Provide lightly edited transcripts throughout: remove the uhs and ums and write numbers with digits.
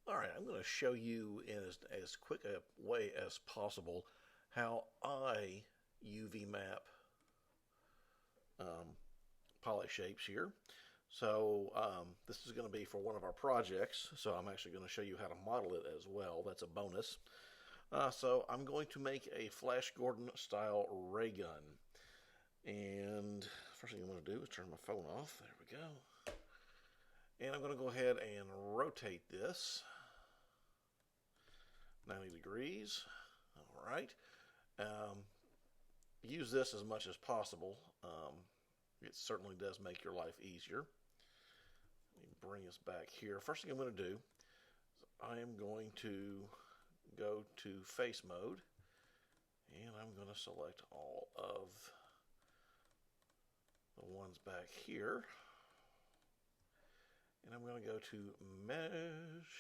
Alright, I'm going to show you in as quick a way as possible how I UV map poly shapes here. So this is going to be for one of our projects, so I'm actually going to show you how to model it as well. That's a bonus. So I'm going to make a Flash Gordon style ray gun. And first thing I'm going to do is turn my phone off. There we go. And I'm going to go ahead and rotate this 90 degrees. All right. Use this as much as possible. It certainly does make your life easier. Let me bring us back here. First thing I'm going to do is I am going to go to face mode, and I'm going to select all of the ones back here, and I'm going to go to mesh,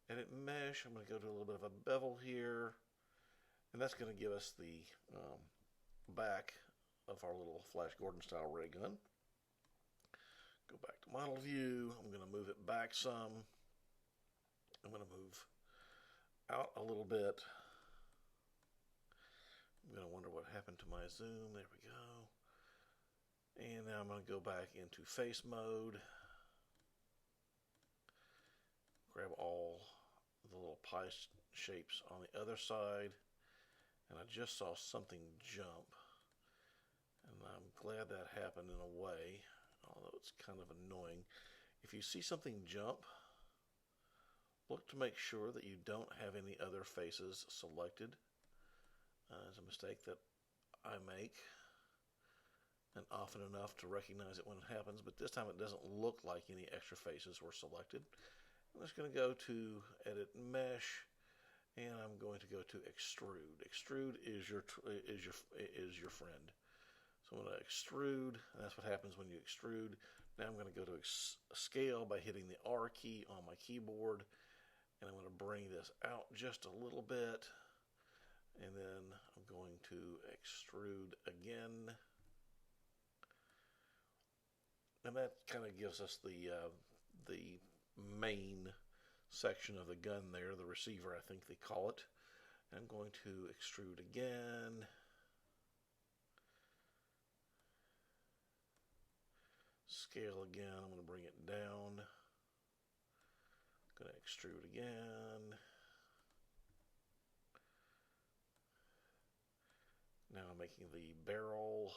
edit mesh. I'm going to go to a little bit of a bevel here, and that's going to give us the back of our little Flash Gordon style ray gun. Go back to model view. I'm going to move it back some. I'm going to move out a little bit. I'm going to wonder what happened to my zoom. There we go. And now I'm going to go back into face mode. Grab all the little pie shapes on the other side. And I just saw something jump. And I'm glad that happened in a way, although it's kind of annoying. If you see something jump, look to make sure that you don't have any other faces selected. It's a mistake that I make, and often enough to recognize it when it happens, but this time it doesn't look like any extra faces were selected. I'm just going to go to edit mesh, and I'm going to go to extrude. Extrude is your friend. So I'm going to extrude, and that's what happens when you extrude. Now I'm going to go to scale by hitting the R key on my keyboard, and I'm going to bring this out just a little bit, and then I'm going to extrude again. And that kind of gives us the main section of the gun there, the receiver I think they call it. And I'm going to extrude again. Scale again. I'm going to bring it down. Going to extrude again. Now I'm making the barrel.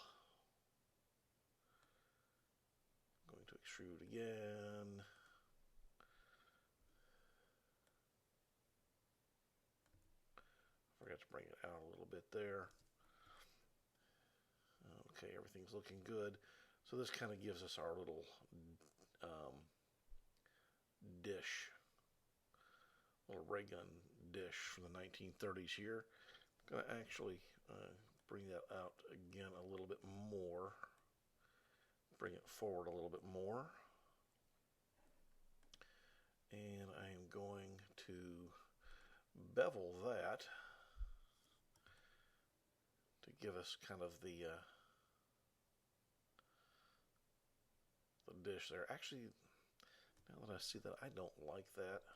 Going to extrude again. Forgot to bring it out a little bit there. Okay, everything's looking good. So this kind of gives us our little dish, little ray gun dish from the 1930s here. I'm going to actually bring that out again a little bit more. Bring it forward a little bit more. And I am going to bevel that to give us kind of the dish there. Actually, now that I see that, I don't like that.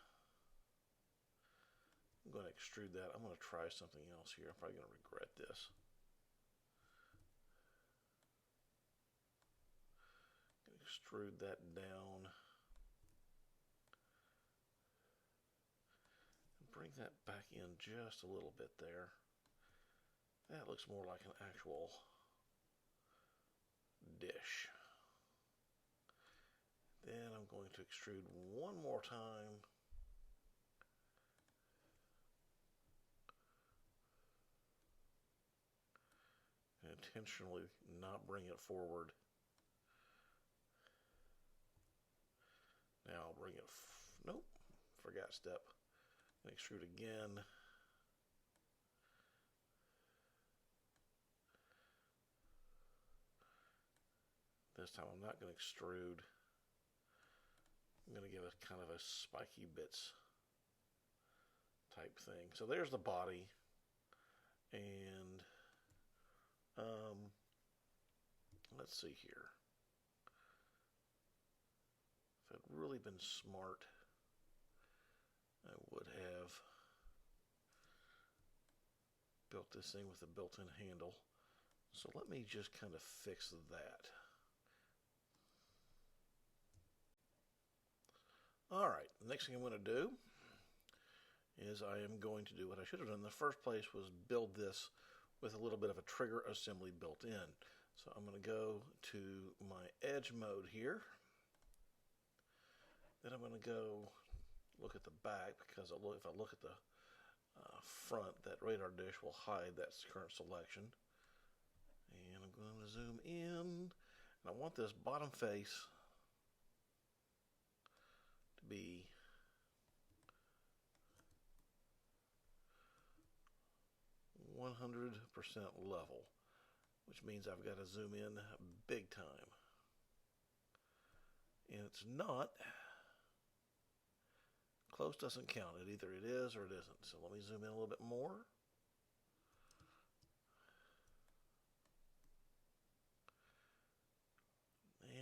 I'm going to extrude that. I'm going to try something else here. I'm probably going to regret this. Extrude that down. And bring that back in just a little bit there. That looks more like an actual dish. Then I'm going to extrude one more time. And intentionally not bring it forward. Now I'll bring it, nope, forgot step. And extrude again. This time I'm not going to extrude. I'm going to give it kind of a spiky bits type thing. So there's the body. And let's see here. If I'd really been smart, I would have built this thing with a built-in handle. So let me just kind of fix that. Alright, the next thing I'm going to do is I am going to do what I should have done in the first place, was build this with a little bit of a trigger assembly built in. So I'm going to go to my edge mode here. Then I'm going to go look at the back, because if I look at the front, that radar dish will hide that current selection. And I'm going to zoom in. And I want this bottom face to be 100% level, which means I've got to zoom in big time. And it's not. Close doesn't count. It either it is or it isn't. So let me zoom in a little bit more.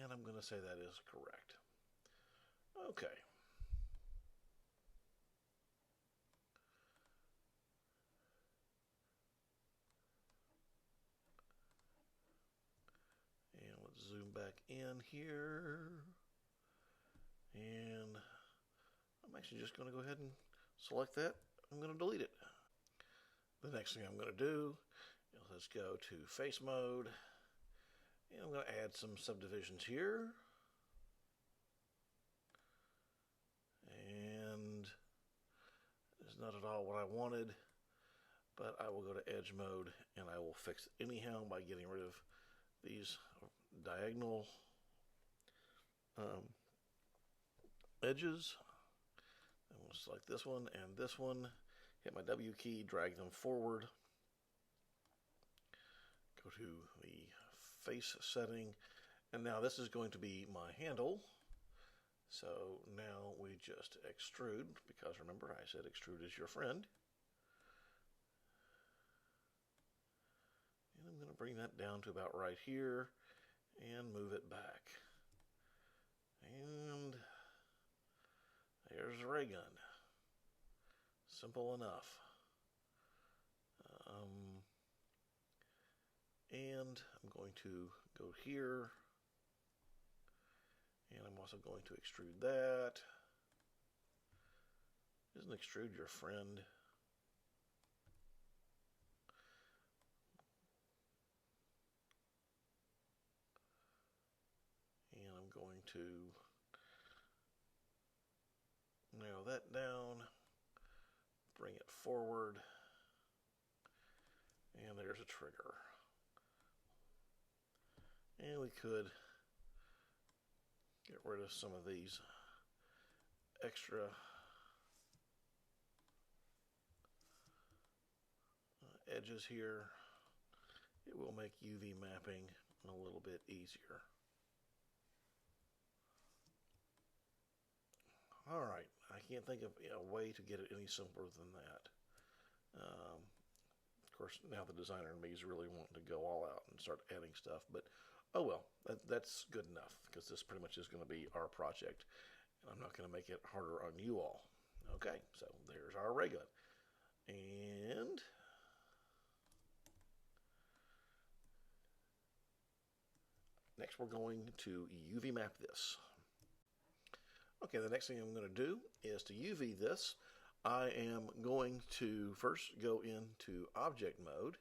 And I'm going to say that is correct. Okay. And let's zoom back in here. And I'm actually just going to go ahead and select that. I'm going to delete it. The next thing I'm going to do is let's go to face mode. And I'm going to add some subdivisions here. And it's not at all what I wanted, but I will go to edge mode and I will fix it anyhow by getting rid of these diagonal edges. I'm going to select this one and this one, hit my W key, drag them forward, go to the face setting, and now this is going to be my handle. So now we just extrude, because remember I said extrude is your friend. And I'm going to bring that down to about right here and move it back. And there's the ray gun. Simple enough. And I'm going to go here. And I'm also going to extrude that. Isn't extrude your friend? And I'm going to narrow that down, bring it forward, and there's a trigger. And we could get rid of some of these extra edges here. It will make UV mapping a little bit easier. Alright, I can't think of a way to get it any simpler than that. Of course, now the designer in me is really wanting to go all out and start adding stuff, but oh well, that's good enough, because this pretty much is going to be our project, and I'm not going to make it harder on you all. Okay, so there's our ray gun. And next we're going to UV map this. Okay, the next thing I'm going to do is to UV this. I am going to first go into object mode,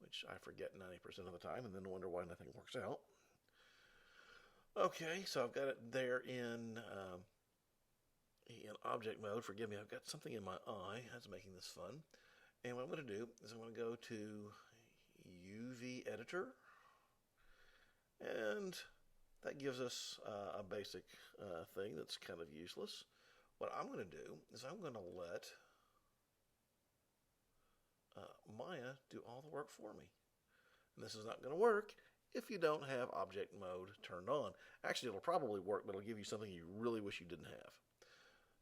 which I forget 90% of the time, and then wonder why nothing works out. Okay, so I've got it there in object mode. Forgive me, I've got something in my eye. That's making this fun. And what I'm going to do is I'm going to go to UV editor, and that gives us a basic thing that's kind of useless. What I'm going to do is I'm going to let Maya do all the work for me. And this is not going to work if you don't have object mode turned on. Actually, it'll probably work, but it'll give you something you really wish you didn't have.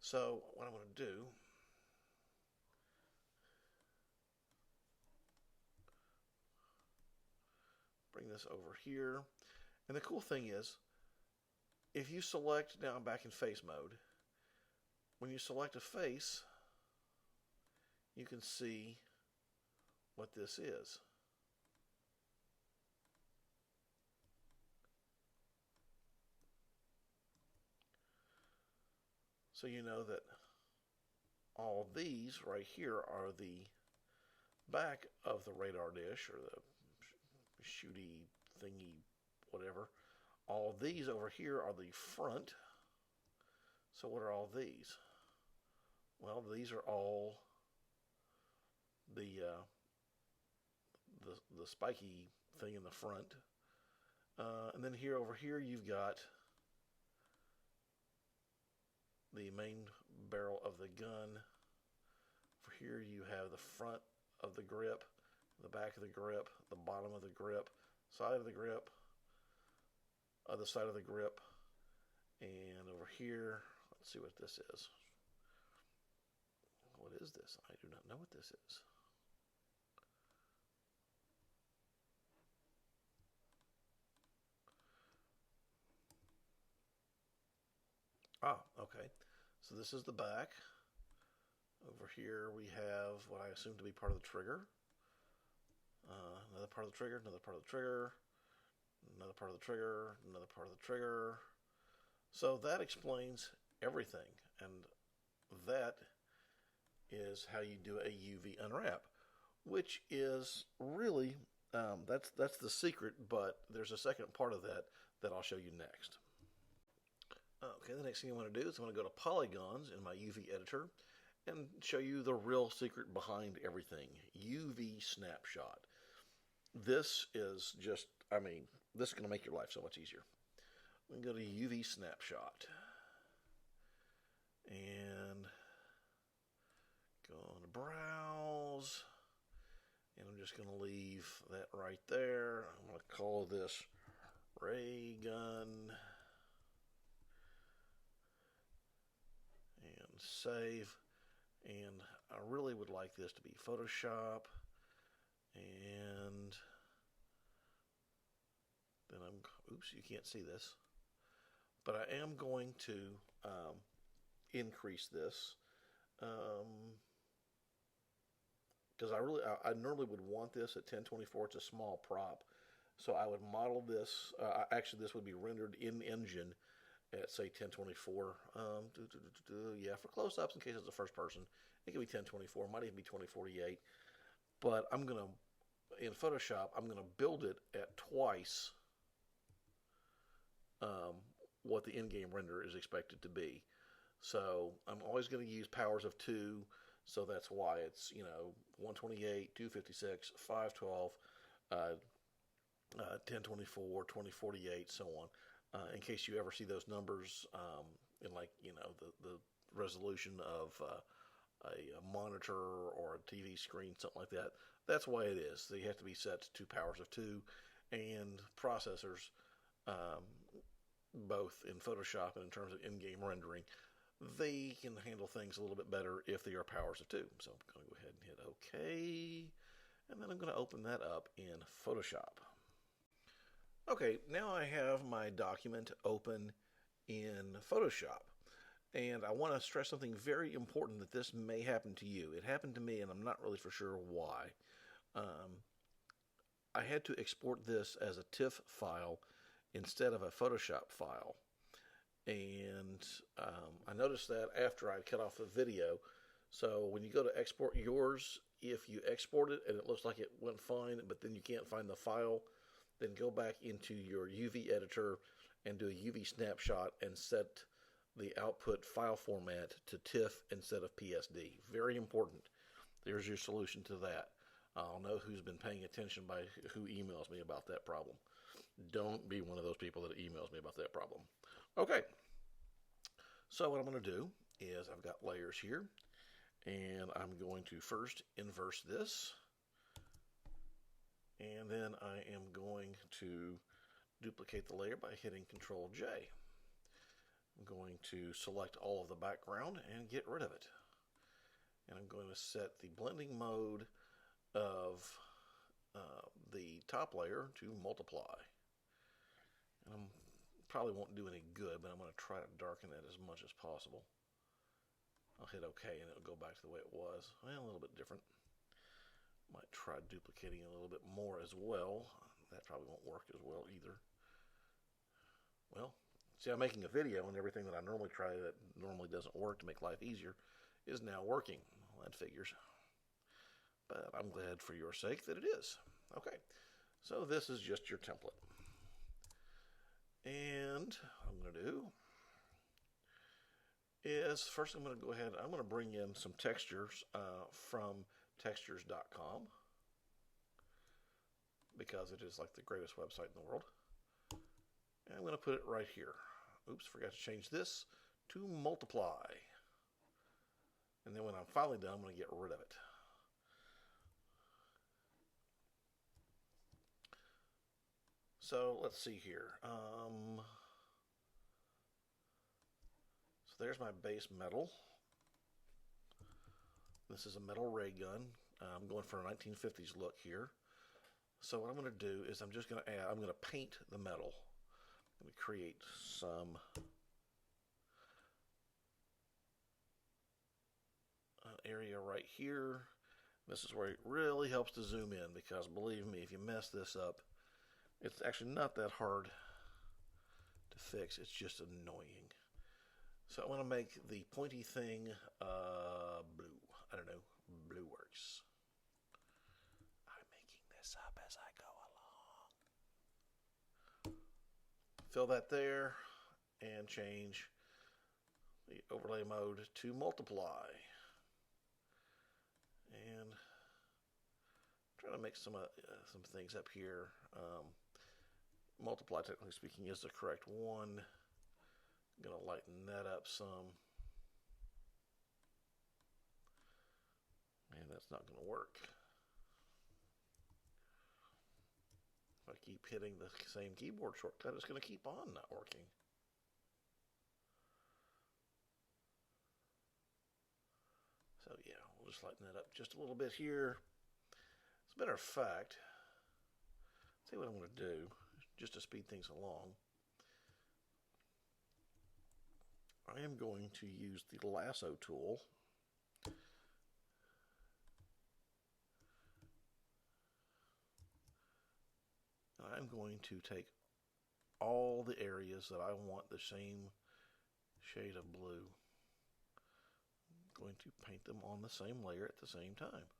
So what I'm going to do, bring this over here. And the cool thing is, if you select, now I'm back in face mode, when you select a face, you can see what this is. So you know that all these right here are the back of the radar dish, or the shooty thingy, whatever. All these over here are the front. So what are all these? Well, these are all the spiky thing in the front. And then here over here you've got the main barrel of the gun. For here you have the front of the grip, the back of the grip, the bottom of the grip, side of the grip, other side of the grip, and over here, let's see what this is. What is this? I do not know what this is. Ah, okay. So this is the back. Over here we have what I assume to be part of the trigger. Another part of the trigger, another part of the trigger, another part of the trigger, another part of the trigger. So that explains everything, and that is how you do a UV unwrap, which is really, that's the secret, but there's a second part of that that I'll show you next. Okay, the next thing I'm going to do is I'm going to go to polygons in my UV editor and show you the real secret behind everything, UV Snapshot. This is just, this is going to make your life so much easier. We can go to UV Snapshot and go on to Browse, and I'm just going to leave that right there. I'm going to call this Ray Gun and save. And I really would like this to be Photoshop, and then oops, you can't see this, but I am going to increase this because I normally would want this at 1024. It's a small prop, so I would model this. Actually, this would be rendered in engine at say 1024. Yeah, for close-ups, in case it's the first person, it could be 1024, might even be 2048. But I'm gonna, in Photoshop, I'm gonna build it at twice what the in-game render is expected to be. So I'm always going to use powers of 2, so that's why it's 128, 256, 512, 1024, 2048, so on. In case you ever see those numbers in the resolution of a monitor or a TV screen, something like that. That's why it is. They have to be set to powers of 2, and processors, both in Photoshop and in terms of in-game rendering, they can handle things a little bit better if they are powers of 2. So I'm going to go ahead and hit OK, and then I'm going to open that up in Photoshop. Okay, now I have my document open in Photoshop, and I want to stress something very important, that this may happen to you. It happened to me, and I'm not really for sure why. I had to export this as a TIFF file instead of a Photoshop file, and I noticed that after I cut off the video. So when you go to export yours, if you export it and it looks like it went fine, but then you can't find the file, then go back into your UV editor and do a UV snapshot and set the output file format to TIFF instead of PSD. Very important. There's your solution to that. I'll know who's been paying attention by who emails me about that problem. Don't be one of those people that emails me about that problem. Okay. So what I'm going to do is I've got layers here, and I'm going to first inverse this, and then I am going to duplicate the layer by hitting Control J. I'm going to select all of the background and get rid of it. And I'm going to set the blending mode of the top layer to multiply. And I probably won't do any good, but I'm going to try to darken that as much as possible. I'll hit OK and it'll go back to the way it was. Well, a little bit different. Might try duplicating a little bit more as well. That probably won't work as well either. Well, see, I'm making a video and everything that I normally try that normally doesn't work to make life easier is now working. Well, that figures. But I'm glad for your sake that it is. Okay, so this is just your template. And what I'm going to do is first I'm going to go ahead, I'm going to bring in some textures from Texures.com because it is like the greatest website in the world. And I'm going to put it right here. Oops, forgot to change this to multiply. And then when I'm finally done, I'm going to get rid of it. So let's see here. So there's my base metal. This is a metal ray gun. I'm going for a 1950s look here. So what I'm going to do is I'm just going to add, I'm going to paint the metal. I'm going to create some area right here. This is where it really helps to zoom in because believe me, if you mess this up, it's actually not that hard to fix. It's just annoying. So I want to make the pointy thing blue. I don't know. Blue works. I'm making this up as I go along. Fill that there and change the overlay mode to multiply. And try to make some things up here. Multiply, technically speaking, is the correct one. I'm going to lighten that up some. And that's not going to work. If I keep hitting the same keyboard shortcut, it's going to keep on not working. So yeah, we'll just lighten that up just a little bit here. As a matter of fact, see what I'm going to do, just to speed things along. I am going to use the lasso tool. I'm going to take all the areas that I want the same shade of blue. I'm going to paint them on the same layer at the same time.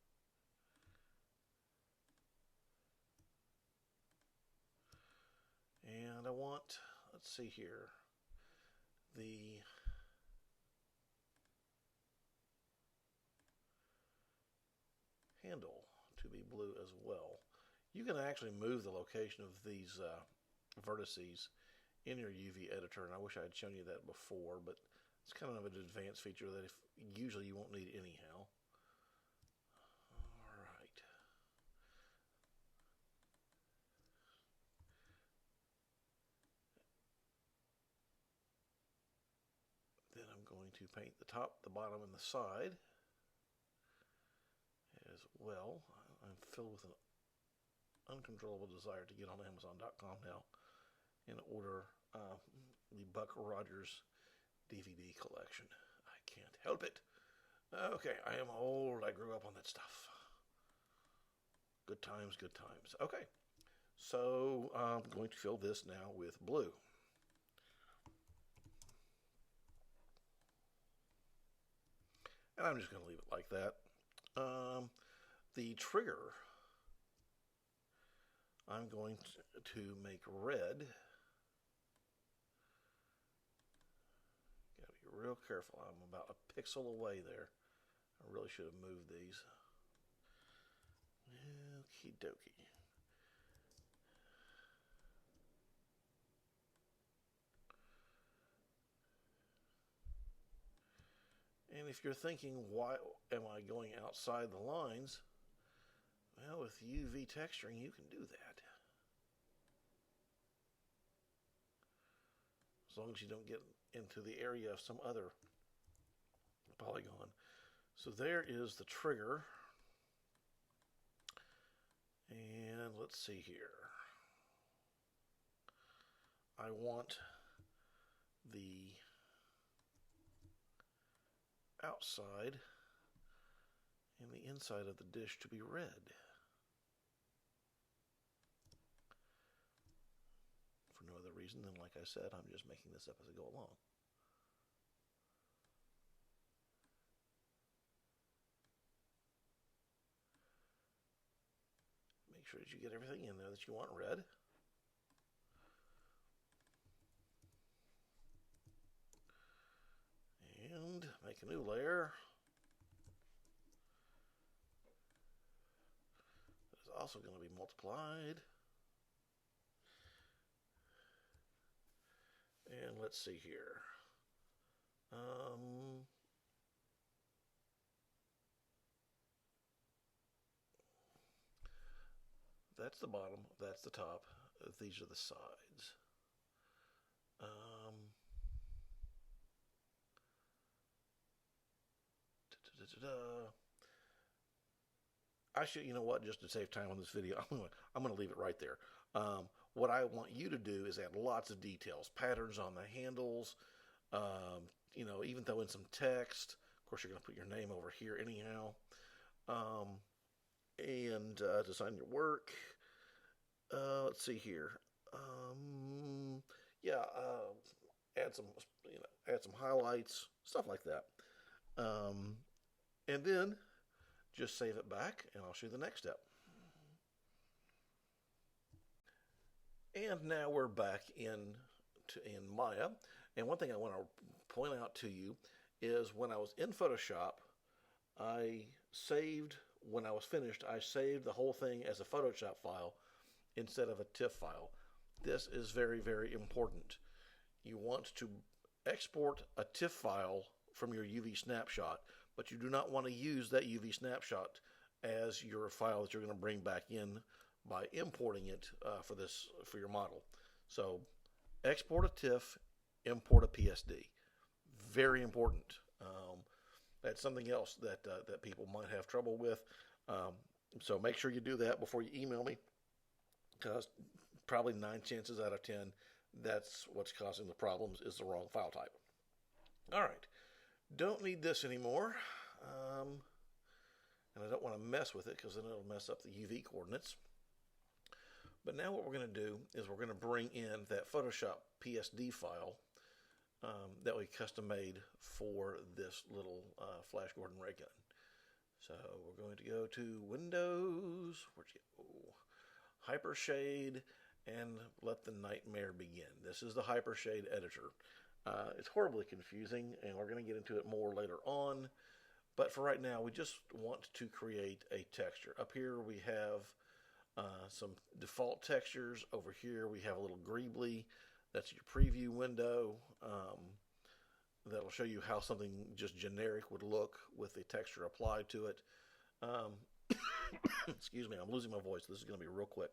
And I want, let's see here, the handle to be blue as well. You can actually move the location of these vertices in your UV editor, and I wish I had shown you that before, but it's kind of an advanced feature that usually you won't need anyhow. All right. Then I'm going to paint the top, the bottom, and the side as well. I'm filled with an uncontrollable desire to get on Amazon.com now and order the Buck Rogers DVD collection. I can't help it. Okay, I am old. I grew up on that stuff. Good times, good times. Okay, so I'm going to fill this now with blue. And I'm just going to leave it like that. The trigger, I'm going to make red. Gotta be real careful. I'm about a pixel away there. I really should have moved these. Okie dokie. And if you're thinking, why am I going outside the lines? Well, with UV texturing, you can do that. As long as you don't get into the area of some other polygon. So there is the trigger. And let's see here. I want the outside and the inside of the dish to be red. For no other reason than, like I said, I'm just making this up as I go along. Make sure that you get everything in there that you want red. And make a new layer. It's also going to be multiplied. And let's see here. That's the bottom, that's the top, these are the sides. I should, you know what, just to save time on this video, I'm going to leave it right there. What I want you to do is add lots of details, patterns on the handles, you know, even throw in some text. Of course, you're going to put your name over here anyhow. And design your work. Let's see here. Yeah, add some, you know, add some highlights, stuff like that. And then just save it back, and I'll show you the next step. And now we're back in Maya. And one thing I want to point out to you is when I was in Photoshop, I saved, when I was finished, I saved the whole thing as a Photoshop file instead of a TIFF file. This is very, very important. You want to export a TIFF file from your UV snapshot, but you do not want to use that UV snapshot as your file that you're going to bring back in by importing it for your model. So export a TIFF, import a PSD. Very important. That's something else that people might have trouble with. So make sure you do that before you email me, because probably 9 chances out of 10, that's what's causing the problems, is the wrong file type. All right, don't need this anymore. And I don't want to mess with it because then it'll mess up the UV coordinates. But now what we're going to do is we're going to bring in that Photoshop PSD file that we custom made for this little Flash Gordon ray gun. So we're going to go to Windows, where'd you go? Hypershade, and let the nightmare begin. This is the Hypershade editor. It's horribly confusing, and we're going to get into it more later on. But for right now, we just want to create a texture. Up here we have some default textures. Over here we have a little greebly. That's your preview window. That'll show you how something just generic would look with the texture applied to it. Excuse me, I'm losing my voice. This is going to be real quick.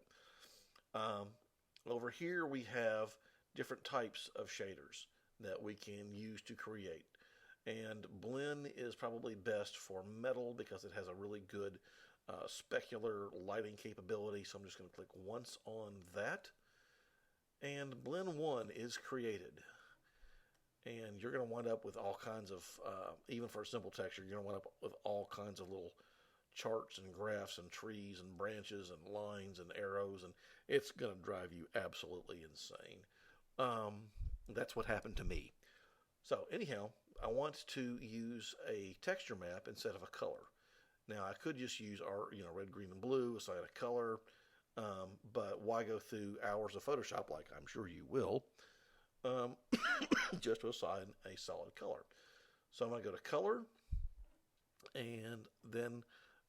Over here we have different types of shaders that we can use to create. And blend is probably best for metal because it has a really good specular lighting capability. So I'm just going to click once on that. And blend 1 is created. And you're going to wind up with all kinds of, even for a simple texture, you're going to wind up with all kinds of little charts and graphs and trees and branches and lines and arrows, and it's going to drive you absolutely insane. That's what happened to me. So anyhow, I want to use a texture map instead of a color. Now I could just use our, red, green, and blue, assign a color, but why go through hours of Photoshop, like I'm sure you will, just to assign a solid color. So I'm going to go to color, and then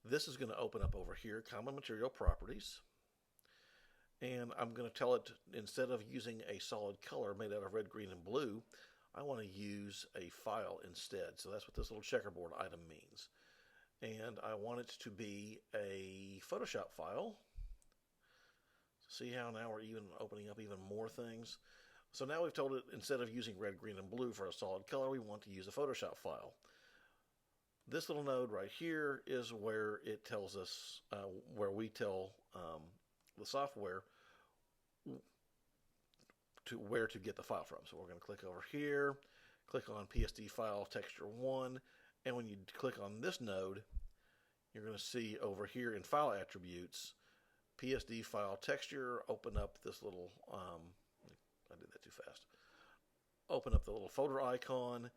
this is going to open up over here, common material properties. And I'm going to tell it, instead of using a solid color made out of red, green, and blue, I want to use a file instead. So that's what this little checkerboard item means. And I want it to be a Photoshop file. See how now we're even opening up even more things. So now we've told it, instead of using red, green, and blue for a solid color, we want to use a Photoshop file. This little node right here is where it tells us, where we tell the software where to get the file from. So we're going to click over here, click on PSD file texture 1, And when you click on this node, you're going to see over here in file attributes, PSD file texture, open up this little, I did that too fast. Open up the little folder icon,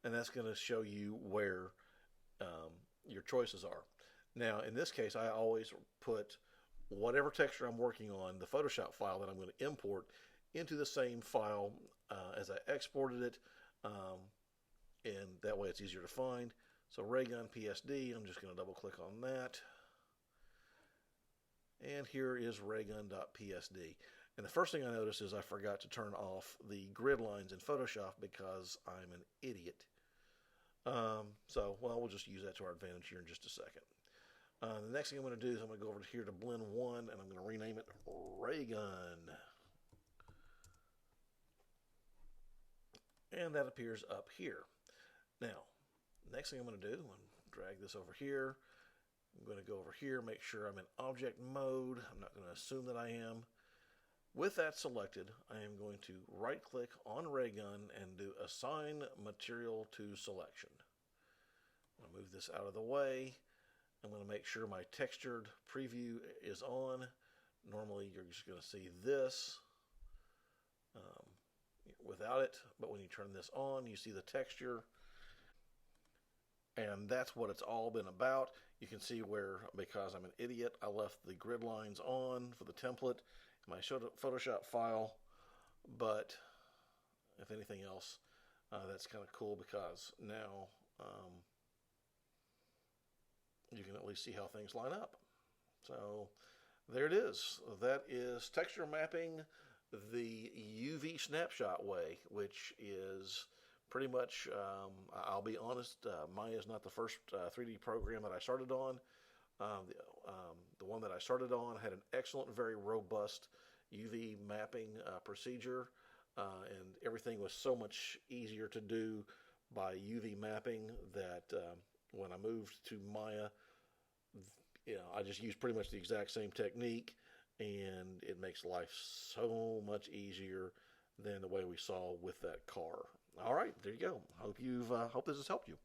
and that's going to show you where your choices are. Now, in this case, I always put whatever texture I'm working on, the Photoshop file that I'm going to import, into the same file as I exported it, and that way it's easier to find. So Raygun PSD, I'm just going to double click on that. And here is raygun.psd. And the first thing I noticed is I forgot to turn off the grid lines in Photoshop because I'm an idiot. Well, we'll just use that to our advantage here in just a second. The next thing I'm going to do is I'm going to go over here to Blend 1, and I'm going to rename it Raygun. And that appears up here. Now, next thing I'm going to do, I'm going to drag this over here. I'm going to go over here, make sure I'm in object mode. I'm not going to assume that I am. With that selected, I am going to right-click on Raygun and do Assign Material to Selection. I'm going to move this out of the way. I'm going to make sure my textured preview is on. Normally, you're just going to see this without it, but when you turn this on, you see the texture. And that's what it's all been about. You can see where, because I'm an idiot, I left the grid lines on for the template in my Photoshop file. But if anything else, that's kind of cool because now you can at least see how things line up. So there it is. That is texture mapping the UV snapshot way, which is pretty much, I'll be honest, Maya is not the first 3D program that I started on. The one that I started on had an excellent, very robust UV mapping procedure, and everything was so much easier to do by UV mapping that when I moved to Maya, I just used pretty much the exact same technique, and it makes life so much easier than the way we saw with that car. All right, there you go. Hope this has helped you.